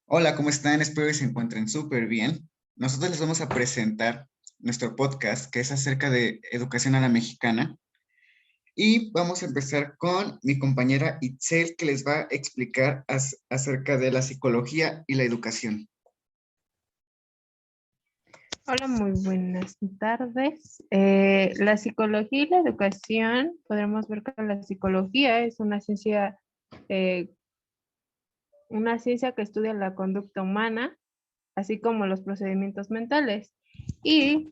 Hola, ¿cómo están? Espero que se encuentren súper bien. Nosotros les vamos a presentar nuestro podcast que es acerca de educación a la mexicana y vamos a empezar con mi compañera Itzel que les va a explicar acerca de la psicología y la educación. Hola, muy buenas tardes. La psicología y la educación, podremos ver que la psicología es eh, una ciencia que estudia la conducta humana, así como los procedimientos mentales. Y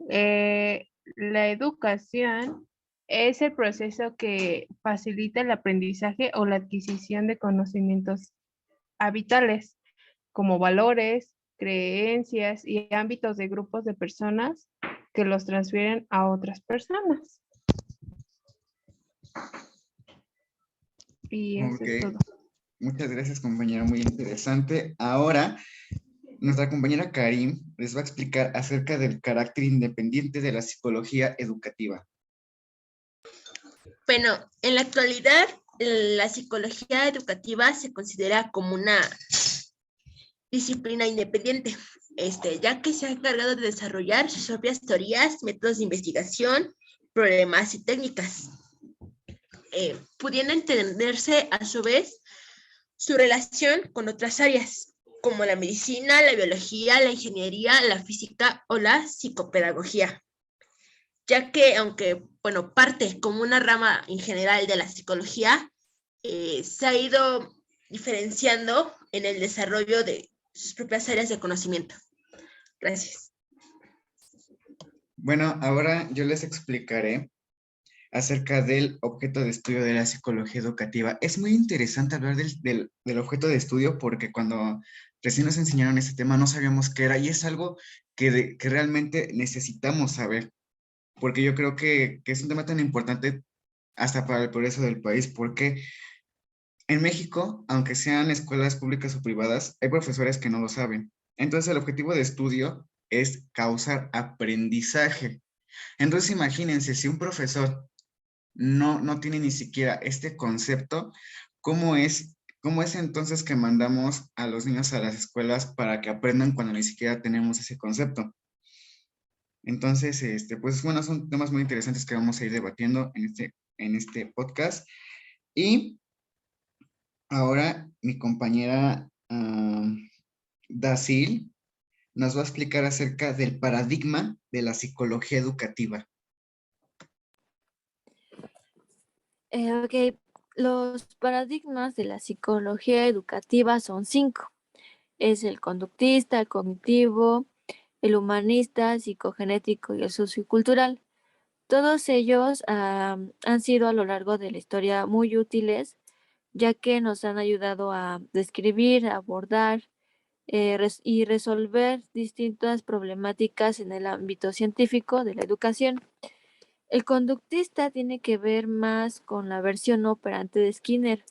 la educación es el proceso que facilita el aprendizaje o la adquisición de conocimientos habituales, como valores, creencias y ámbitos de grupos de personas que los transfieren a otras personas. Y eso Ok, es todo. muchas gracias compañera, muy interesante. Ahora, nuestra compañera Karim les va a explicar acerca del carácter independiente de la psicología educativa. Bueno, en la actualidad, la psicología educativa se considera como una disciplina independiente, ya que se ha encargado de desarrollar sus propias teorías, métodos de investigación, problemas y técnicas, pudiendo entenderse a su vez su relación con otras áreas, como la medicina, la biología, la ingeniería, la física o la psicopedagogía, ya que aunque, bueno, parte como una rama en general de la psicología, se ha ido diferenciando en el desarrollo de sus propias áreas de conocimiento. Gracias. Bueno, ahora yo les explicaré acerca del objeto de estudio de la psicología educativa. Es muy interesante hablar del objeto de estudio porque cuando recién nos enseñaron este tema no sabíamos qué era y es algo que realmente necesitamos saber, porque yo creo que es un tema tan importante hasta para el progreso del país, porque en México, aunque sean escuelas públicas o privadas, hay profesores que no lo saben. Entonces el objetivo de estudio es causar aprendizaje. Entonces imagínense, si un profesor no tiene ni siquiera este concepto, cómo es entonces que mandamos a los niños a las escuelas para que aprendan cuando ni siquiera tenemos ese concepto? Entonces, pues bueno, son temas muy interesantes que vamos a ir debatiendo en este podcast. Y ahora mi compañera Dacil nos va a explicar acerca del paradigma de la psicología educativa. Ok, los paradigmas de la psicología educativa son 5. Es el conductista, el cognitivo, el humanista, psicogenético y el sociocultural. Todos ellos han sido a lo largo de la historia muy útiles, ya que nos han ayudado a describir, abordar y resolver distintas problemáticas en el ámbito científico de la educación. El conductista tiene que ver más con la versión operante de Skinner,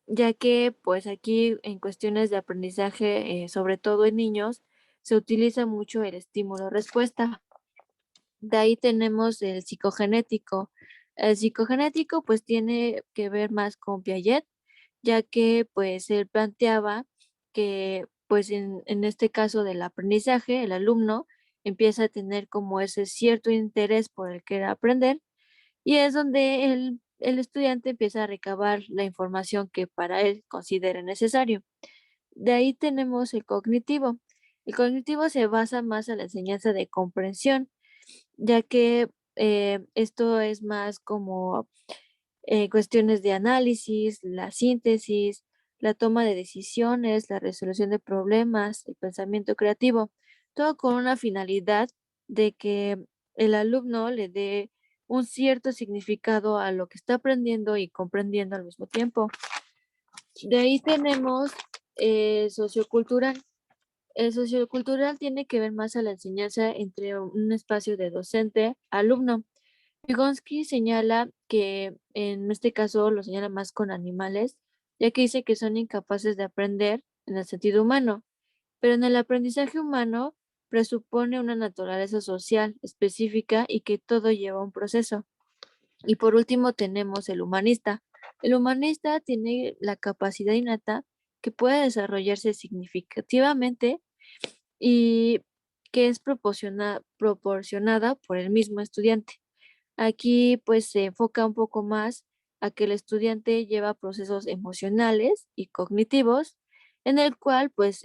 ya que pues aquí en cuestiones de aprendizaje, sobre todo en niños, se utiliza mucho el estímulo-respuesta. De ahí tenemos el psicogenético. El psicogenético pues tiene que ver más con Piaget, ya que pues él planteaba que pues en este caso del aprendizaje, el alumno empieza a tener como ese cierto interés por el querer aprender y es donde el estudiante empieza a recabar la información que para él considere necesario. De ahí tenemos el cognitivo. El cognitivo se basa más en la enseñanza de comprensión, ya que esto es más como cuestiones de análisis, la síntesis, la toma de decisiones, la resolución de problemas, el pensamiento creativo, todo con una finalidad de que el alumno le dé un cierto significado a lo que está aprendiendo y comprendiendo al mismo tiempo. De ahí tenemos sociocultural. El sociocultural tiene que ver más a la enseñanza entre un espacio de docente-alumno. Vygotsky señala que en este caso lo señala más con animales, ya que dice que son incapaces de aprender en el sentido humano, pero en el aprendizaje humano presupone una naturaleza social específica y que todo lleva un proceso. Y por último tenemos el humanista. El humanista tiene la capacidad innata que puede desarrollarse significativamente y que es proporcionada por el mismo estudiante. Aquí pues se enfoca un poco más a que el estudiante lleva procesos emocionales y cognitivos en el cual pues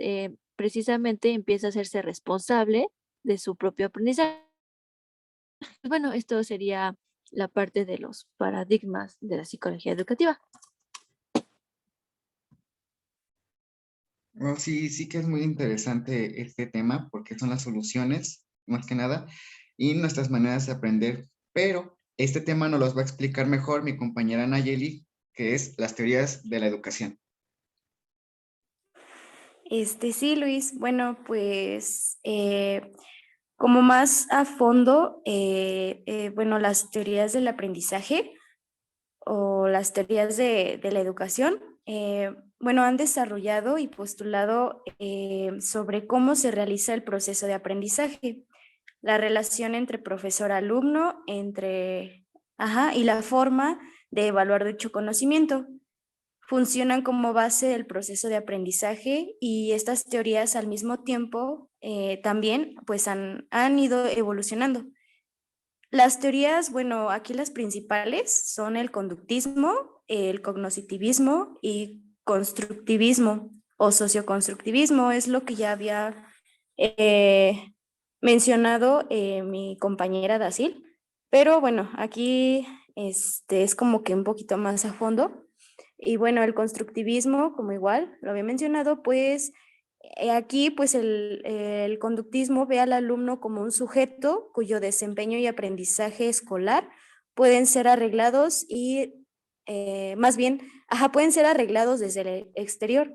precisamente empieza a hacerse responsable de su propio aprendizaje. Bueno, esto sería la parte de los paradigmas de la psicología educativa. Bueno, sí, sí que es muy interesante este tema porque son las soluciones, más que nada, y nuestras maneras de aprender. Pero este tema nos los va a explicar mejor mi compañera Nayeli, que es las teorías de la educación. Sí, Luis. Bueno, pues como más a fondo, bueno, las teorías del aprendizaje o las teorías de la educación, bueno, han desarrollado y postulado sobre cómo se realiza el proceso de aprendizaje, la relación entre profesor-alumno, y la forma de evaluar dicho conocimiento. Funcionan como base del proceso de aprendizaje y estas teorías al mismo tiempo también pues han ido evolucionando. Las teorías, bueno, aquí las principales son el conductismo, el cognoscitivismo y constructivismo o socioconstructivismo, es lo que ya había eh, mencionado mi compañera Dacil, pero bueno, aquí es como que un poquito más a fondo. Y bueno, el constructivismo, como igual lo había mencionado, pues aquí pues el conductismo ve al alumno como un sujeto cuyo desempeño y aprendizaje escolar pueden ser arreglados y más bien, pueden ser arreglados desde el exterior.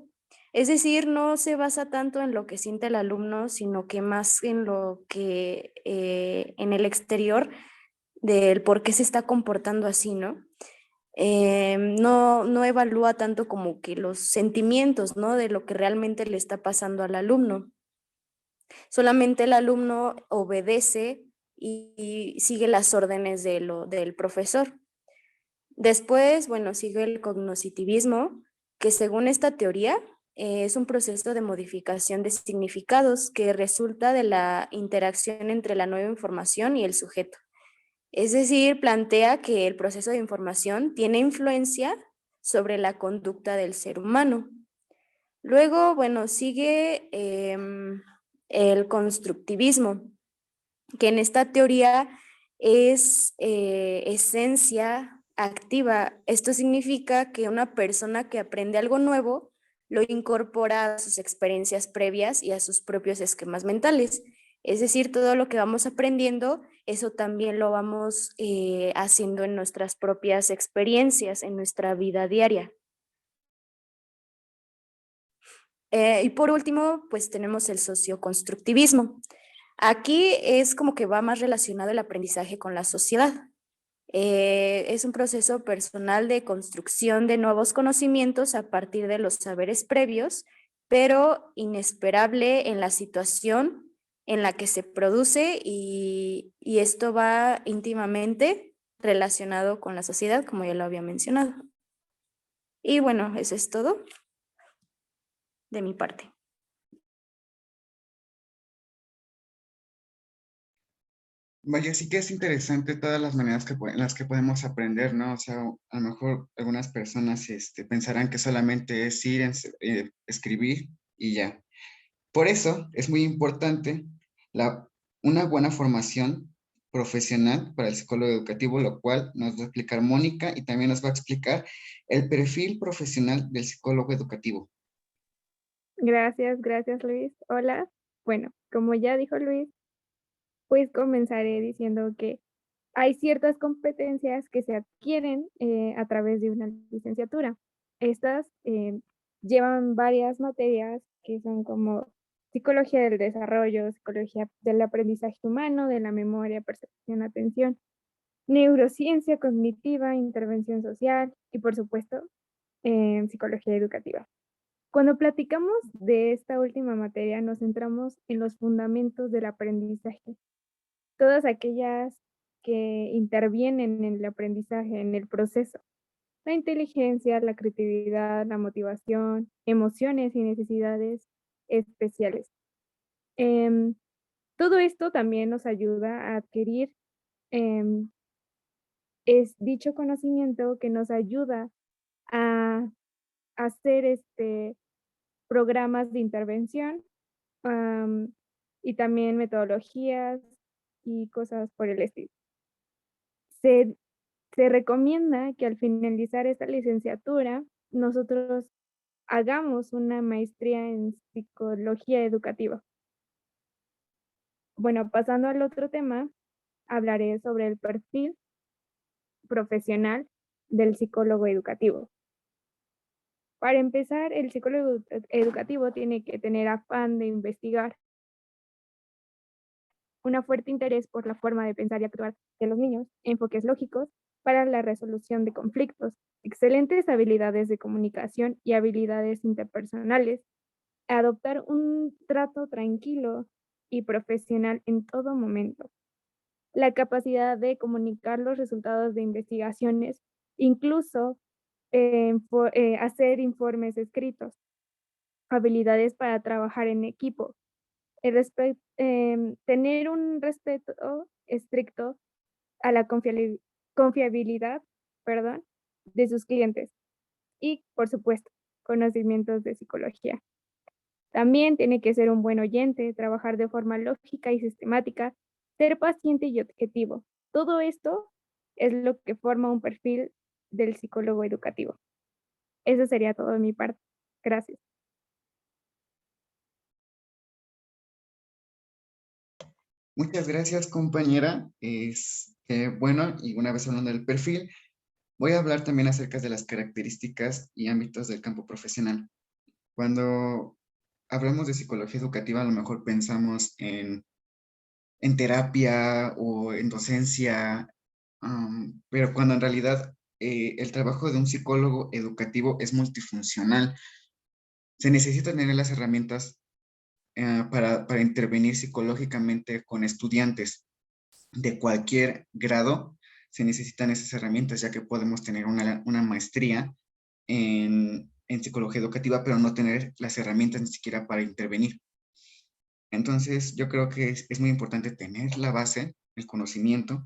Es decir, no se basa tanto en lo que siente el alumno, sino que más en lo que en el exterior del por qué se está comportando así, ¿no? No evalúa tanto como que los sentimientos, ¿no? De lo que realmente le está pasando al alumno. Solamente el alumno obedece y sigue las órdenes del profesor. Después, bueno, sigue el cognoscitivismo, que según esta teoría es un proceso de modificación de significados que resulta de la interacción entre la nueva información y el sujeto. Es decir, plantea que el proceso de información tiene influencia sobre la conducta del ser humano. Luego, bueno, sigue el constructivismo, que en esta teoría es esencia activa. Esto significa que una persona que aprende algo nuevo lo incorpora a sus experiencias previas y a sus propios esquemas mentales. Es decir, todo lo que vamos aprendiendo, eso también lo vamos haciendo en nuestras propias experiencias, en nuestra vida diaria. Y por último, pues tenemos el socioconstructivismo. Aquí es como que va más relacionado el aprendizaje con la sociedad. Es un proceso personal de construcción de nuevos conocimientos a partir de los saberes previos, pero inesperable en la situación en la que se produce y esto va íntimamente relacionado con la sociedad, como ya lo había mencionado. Y bueno, eso es todo de mi parte. Vaya, sí que es interesante todas las maneras en las que podemos aprender, ¿no? O sea, a lo mejor algunas personas pensarán que solamente es ir, escribir y ya. Por eso es muy importante una buena formación profesional para el psicólogo educativo, lo cual nos va a explicar Mónica y también nos va a explicar el perfil profesional del psicólogo educativo. Gracias Luis. Hola. Bueno, como ya dijo Luis, pues comenzaré diciendo que hay ciertas competencias que se adquieren a través de una licenciatura. Estas llevan varias materias que son como psicología del desarrollo, psicología del aprendizaje humano, de la memoria, percepción, atención, neurociencia cognitiva, intervención social y por supuesto psicología educativa. Cuando platicamos de esta última materia nos centramos en los fundamentos del aprendizaje, todas aquellas que intervienen en el aprendizaje, en el proceso. la inteligencia, la creatividad, la motivación, emociones y necesidades especiales. Em, Todo esto también nos ayuda a adquirir em, es dicho conocimiento que nos ayuda a hacer programas de intervención, am, y también metodologías y cosas por el estilo. Se, se recomienda que al finalizar esta licenciatura, nosotros hagamos una maestría en psicología educativa. Bueno, pasando al otro tema, hablaré sobre el perfil profesional del psicólogo educativo. Para empezar, el psicólogo educativo tiene que tener afán de investigar, un fuerte interés por la forma de pensar y actuar de los niños, enfoques lógicos para la resolución de conflictos, excelentes habilidades de comunicación y habilidades interpersonales, adoptar un trato tranquilo y profesional en todo momento, la capacidad de comunicar los resultados de investigaciones, incluso hacer informes escritos, habilidades para trabajar en equipo, tener un respeto estricto a la confiabilidad, perdón, de sus clientes y, por supuesto, conocimientos de psicología. También tiene que ser un buen oyente, trabajar de forma lógica y sistemática, ser paciente y objetivo. Todo esto es lo que forma un perfil del psicólogo educativo. Eso sería todo de mi parte. Gracias. Muchas gracias, compañera. Bueno, y una vez hablando del perfil, voy a hablar también acerca de las características y ámbitos del campo profesional. Cuando hablamos de psicología educativa, a lo mejor pensamos en terapia o en docencia, pero cuando en realidad el trabajo de un psicólogo educativo es multifuncional. Se necesitan tener las herramientas para intervenir psicológicamente con estudiantes de cualquier grado. Se necesitan esas herramientas, ya que podemos tener una maestría en psicología educativa, pero no tener las herramientas ni siquiera para intervenir. Entonces, yo creo que es muy importante tener la base, el conocimiento,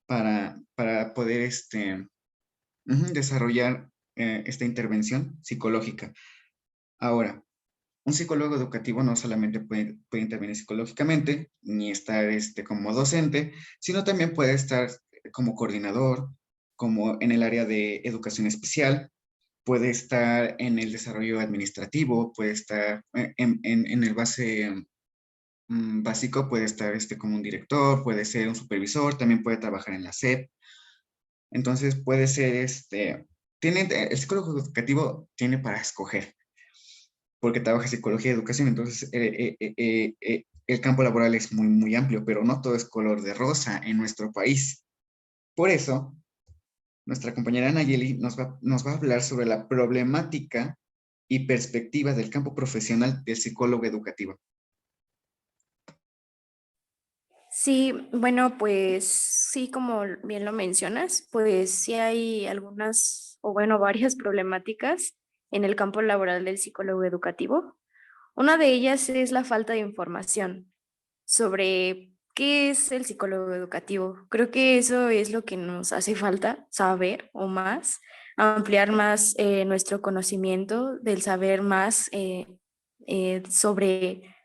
para poder desarrollar esta intervención psicológica. Ahora, un psicólogo educativo no solamente puede intervenir psicológicamente, ni estar como docente, sino también puede estar como coordinador, como en el área de educación especial, puede estar en el desarrollo administrativo, puede estar en el básico, puede estar como un director, puede ser un supervisor, también puede trabajar en la SEP. Entonces puede ser, el psicólogo educativo tiene para escoger, porque trabaja psicología y educación, entonces el campo laboral es muy, muy amplio, pero no todo es color de rosa en nuestro país. Por eso, nuestra compañera Nayeli nos va a hablar sobre la problemática y perspectiva del campo profesional del psicólogo educativo. Sí, bueno, pues sí, como bien lo mencionas, pues sí hay algunas, o bueno, varias problemáticas en el campo laboral del psicólogo educativo. Una de ellas es la falta de información sobre qué es el psicólogo educativo. Creo que eso es lo que nos hace falta saber o más, ampliar más nuestro conocimiento del saber más sobre,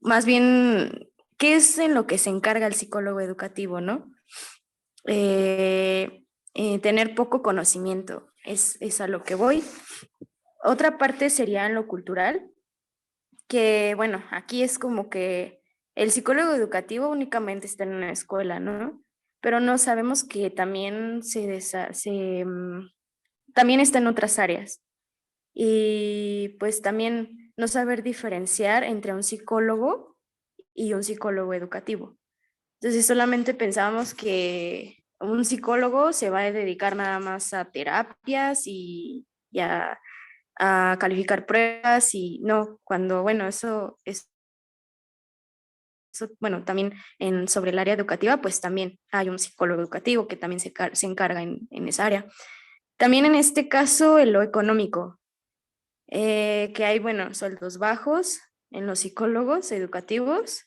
más bien, qué es en lo que se encarga el psicólogo educativo, ¿no? Tener poco conocimiento es a lo que voy. Otra parte sería en lo cultural, que bueno, aquí es como que el psicólogo educativo únicamente está en una escuela, ¿no? Pero no sabemos que también también está en otras áreas. Y pues también no saber diferenciar entre un psicólogo y un psicólogo educativo. Entonces solamente pensábamos que un psicólogo se va a dedicar nada más a terapias y a calificar pruebas y no, cuando, bueno, bueno, también sobre el área educativa, pues también hay un psicólogo educativo que también se encarga en esa área. También en este caso, en lo económico, que hay, bueno, sueldos bajos en los psicólogos educativos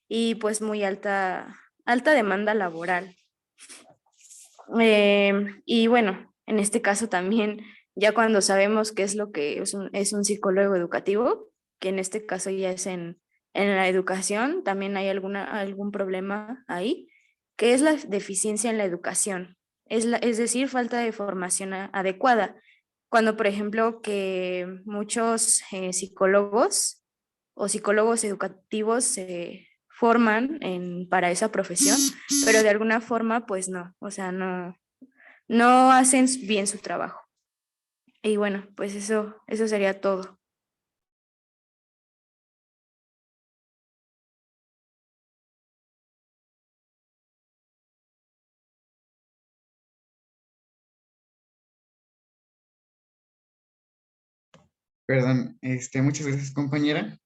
y pues muy alta demanda laboral. Y bueno, en este caso también, ya cuando sabemos qué es lo que es un psicólogo educativo, que en este caso ya es en la educación, también hay algún problema ahí, que es la deficiencia en la educación, es decir, falta de formación adecuada. Cuando, por ejemplo, que muchos psicólogos o psicólogos educativos se forman para esa profesión, pero de alguna forma, pues no, o sea, no hacen bien su trabajo. Y bueno, pues eso sería todo. Perdón, muchas gracias, compañera.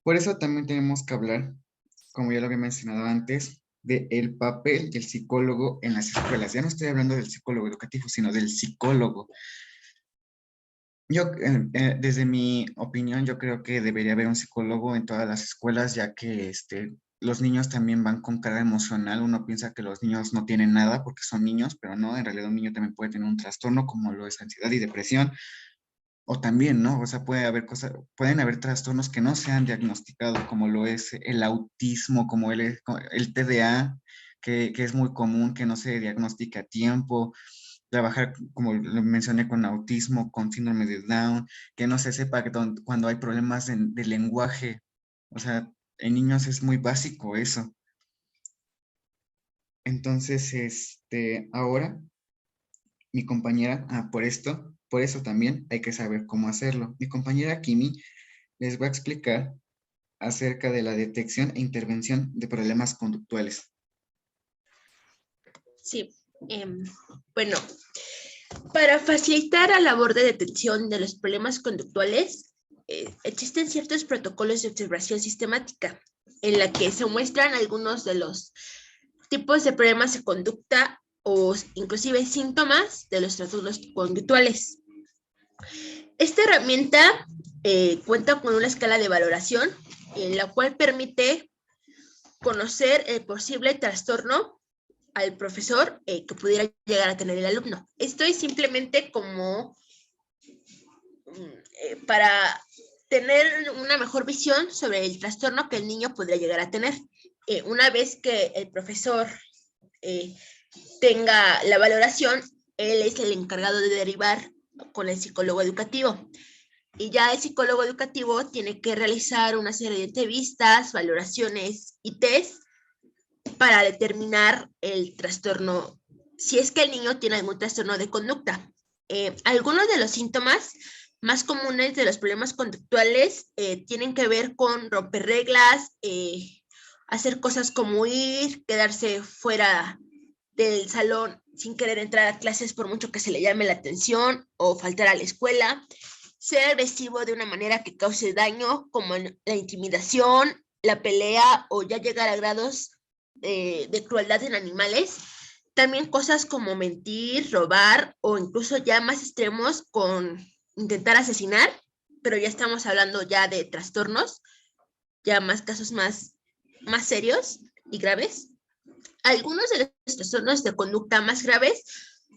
Por eso también tenemos que hablar, como ya lo había mencionado antes, del papel del psicólogo en las escuelas. Ya no estoy hablando del psicólogo educativo, sino del psicólogo. Yo, desde mi opinión, yo creo que debería haber un psicólogo en todas las escuelas, ya que los niños también van con carga emocional. Uno piensa que los niños no tienen nada porque son niños, pero no, en realidad un niño también puede tener un trastorno como lo es ansiedad y depresión. O también, ¿no? O sea, pueden haber trastornos que no se han diagnosticado, como lo es el autismo, como el TDA, que es muy común, que no se diagnostica a tiempo. Trabajar, como lo mencioné, con autismo, con síndrome de Down, que no se sepa cuando hay problemas de lenguaje. O sea, en niños es muy básico eso. Entonces, ahora mi compañera, por eso también hay que saber cómo hacerlo. Mi compañera Kimi les va a explicar acerca de la detección e intervención de problemas conductuales. Sí, bueno, para facilitar la labor de detección de los problemas conductuales, existen ciertos protocolos de observación sistemática en la que se muestran algunos de los tipos de problemas de conducta o inclusive síntomas de los trastornos conductuales. Esta herramienta cuenta con una escala de valoración en la cual permite conocer el posible trastorno al profesor que pudiera llegar a tener el alumno. Esto es simplemente como para tener una mejor visión sobre el trastorno que el niño podría llegar a tener. Una vez que el profesor tenga la valoración, él es el encargado de derivar con el psicólogo educativo. Y ya el psicólogo educativo tiene que realizar una serie de entrevistas, valoraciones y test para determinar el trastorno, si es que el niño tiene algún trastorno de conducta. Algunos de los síntomas más comunes de los problemas conductuales tienen que ver con romper reglas, hacer cosas como ir, quedarse fuera del salón sin querer entrar a clases por mucho que se le llame la atención o faltar a la escuela, ser agresivo de una manera que cause daño, como la intimidación, la pelea o ya llegar a grados de crueldad en animales. También cosas como mentir, robar o incluso ya más extremos con intentar asesinar, pero ya estamos hablando ya de trastornos, ya más casos más serios y graves. Algunos de los trastornos de conducta más graves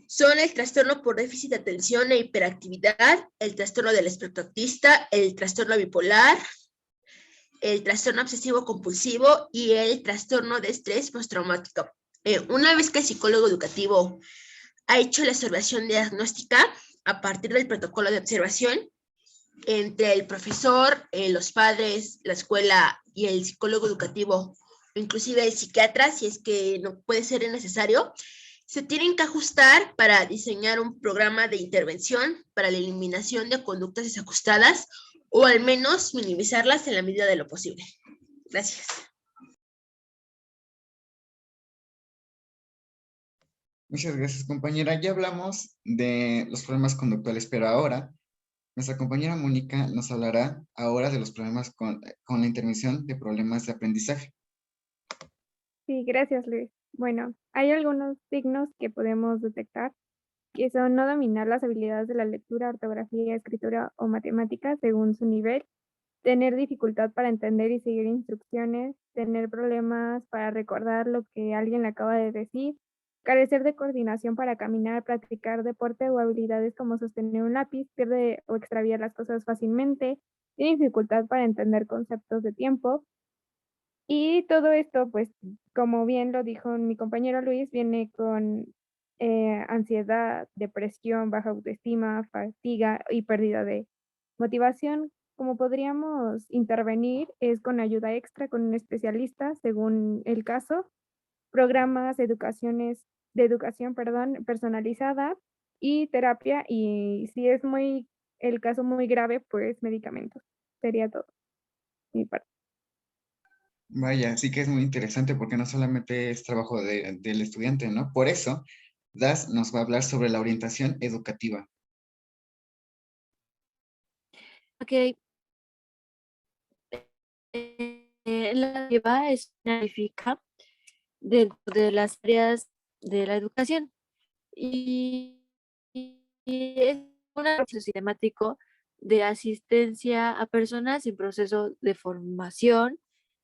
son el trastorno por déficit de atención e hiperactividad, el trastorno del espectro autista, el trastorno bipolar, el trastorno obsesivo compulsivo y el trastorno de estrés postraumático. Una vez que el psicólogo educativo ha hecho la observación diagnóstica a partir del protocolo de observación entre el profesor, los padres, la escuela y el psicólogo educativo, inclusive el psiquiatra, si es que no puede ser necesario, se tienen que ajustar para diseñar un programa de intervención para la eliminación de conductas desajustadas o al menos minimizarlas en la medida de lo posible. Gracias. Muchas gracias, compañera. Ya hablamos de los problemas conductuales, pero ahora nuestra compañera Mónica nos hablará ahora de los problemas con la intervención de problemas de aprendizaje. Sí, gracias, Luis. Bueno, hay algunos signos que podemos detectar que son no dominar las habilidades de la lectura, ortografía, escritura o matemáticas según su nivel, tener dificultad para entender y seguir instrucciones, tener problemas para recordar lo que alguien le acaba de decir, carecer de coordinación para caminar, practicar deporte o habilidades como sostener un lápiz, pierde o extravía las cosas fácilmente, tiene dificultad para entender conceptos de tiempo. Y todo esto, pues, como bien lo dijo mi compañero Luis, viene con ansiedad, depresión, baja autoestima, fatiga y pérdida de motivación. Como podríamos intervenir es con ayuda extra con un especialista, según el caso, programas de educación, perdón, personalizada y terapia, y si es muy el caso muy grave, pues medicamentos. Sería todo mi parte. Vaya, sí que es muy interesante porque no solamente es trabajo del estudiante, ¿no? Por eso, Das nos va a hablar sobre la orientación educativa. Ok, la lleva es significa dentro de las áreas de la educación y es un proceso sistemático de asistencia a personas en proceso de formación,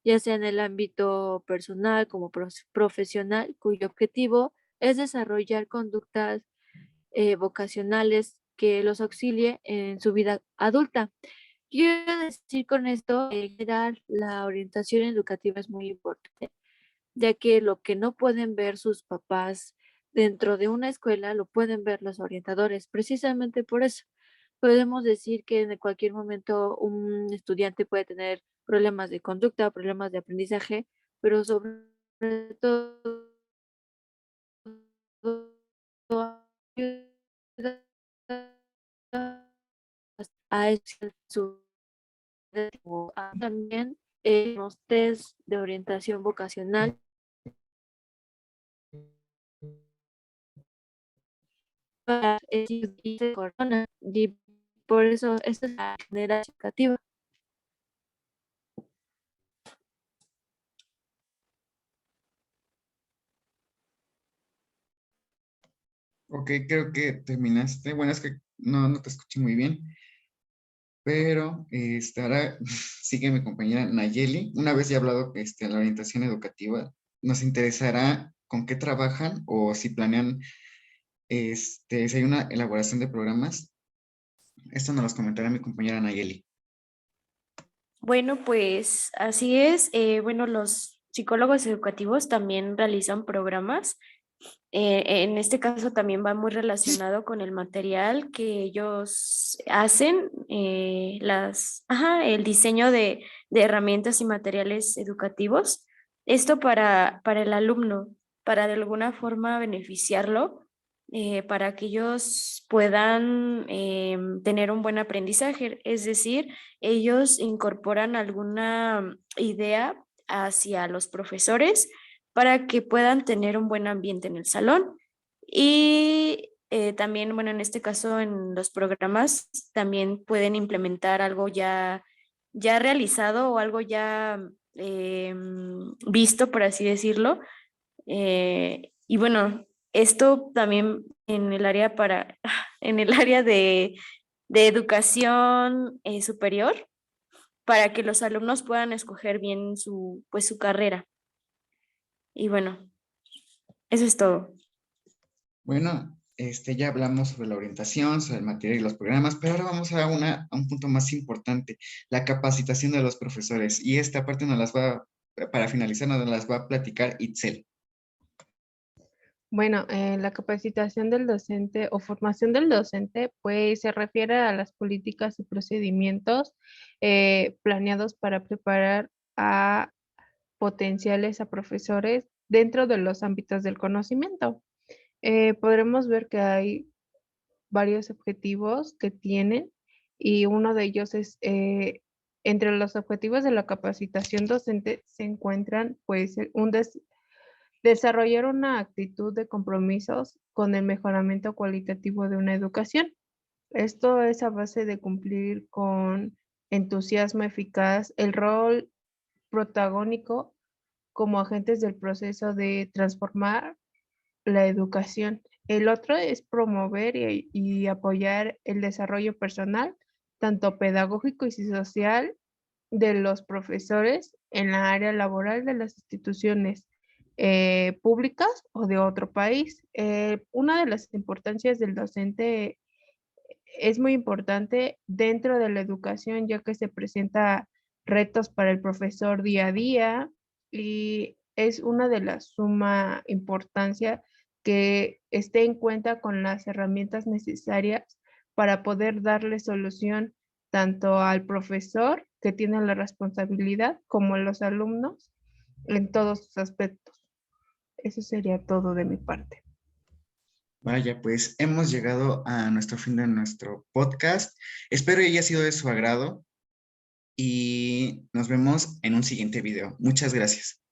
ya sea en el ámbito personal como profesional, cuyo objetivo es desarrollar conductas vocacionales que los auxilie en su vida adulta. Quiero decir con esto, en general, la orientación educativa es muy importante, ya que lo que no pueden ver sus papás dentro de una escuela, lo pueden ver los orientadores. Precisamente por eso, podemos decir que en cualquier momento un estudiante puede tener problemas de conducta, problemas de aprendizaje, pero sobre todo ayuda a su también los test de orientación vocacional para corona y por eso esta es la manera educativa. Ok, creo que terminaste. Bueno, es que no te escuché muy bien, pero ahora sigue mi compañera Nayeli. Una vez ya hablado la orientación educativa, nos interesará con qué trabajan o si planean, si hay una elaboración de programas. Esto nos lo comentará mi compañera Nayeli. Bueno, pues así es. Bueno, los psicólogos educativos también realizan programas. En este caso también va muy relacionado con el material que ellos hacen, el diseño de herramientas y materiales educativos. Esto para el alumno, para de alguna forma beneficiarlo, para que ellos puedan tener un buen aprendizaje. Es decir, ellos incorporan alguna idea hacia los profesores para que puedan tener un buen ambiente en el salón. Y también, bueno, en este caso, en los programas, también pueden implementar algo ya realizado o algo ya visto, por así decirlo. Y bueno, esto también en el área en el área de educación superior, para que los alumnos puedan escoger bien pues, su carrera. Y bueno, eso es todo. Bueno, ya hablamos sobre la orientación, sobre el material y los programas, pero ahora vamos a un punto más importante, la capacitación de los profesores. Y esta parte para finalizar, nos las va a platicar Itzel. Bueno, la capacitación del docente o formación del docente, pues se refiere a las políticas y procedimientos planeados para preparar a potenciales a profesores dentro de los ámbitos del conocimiento. Podremos ver que hay varios objetivos que tienen y uno de ellos es, entre los objetivos de la capacitación docente se encuentran pues desarrollar una actitud de compromisos con el mejoramiento cualitativo de una educación. Esto es a base de cumplir con entusiasmo eficaz el rol protagónico como agentes del proceso de transformar la educación. El otro es promover y apoyar el desarrollo personal, tanto pedagógico y social, de los profesores en la área laboral de las instituciones públicas o de otro país. Una de las importancias del docente es muy importante dentro de la educación, ya que se presenta retos para el profesor día a día y es una de la suma importancia que esté en cuenta con las herramientas necesarias para poder darle solución tanto al profesor que tiene la responsabilidad como a los alumnos en todos sus aspectos. Eso sería todo de mi parte. Vaya, pues hemos llegado a nuestro fin de nuestro podcast. Espero haya sido de su agrado y nos vemos en un siguiente video. Muchas gracias.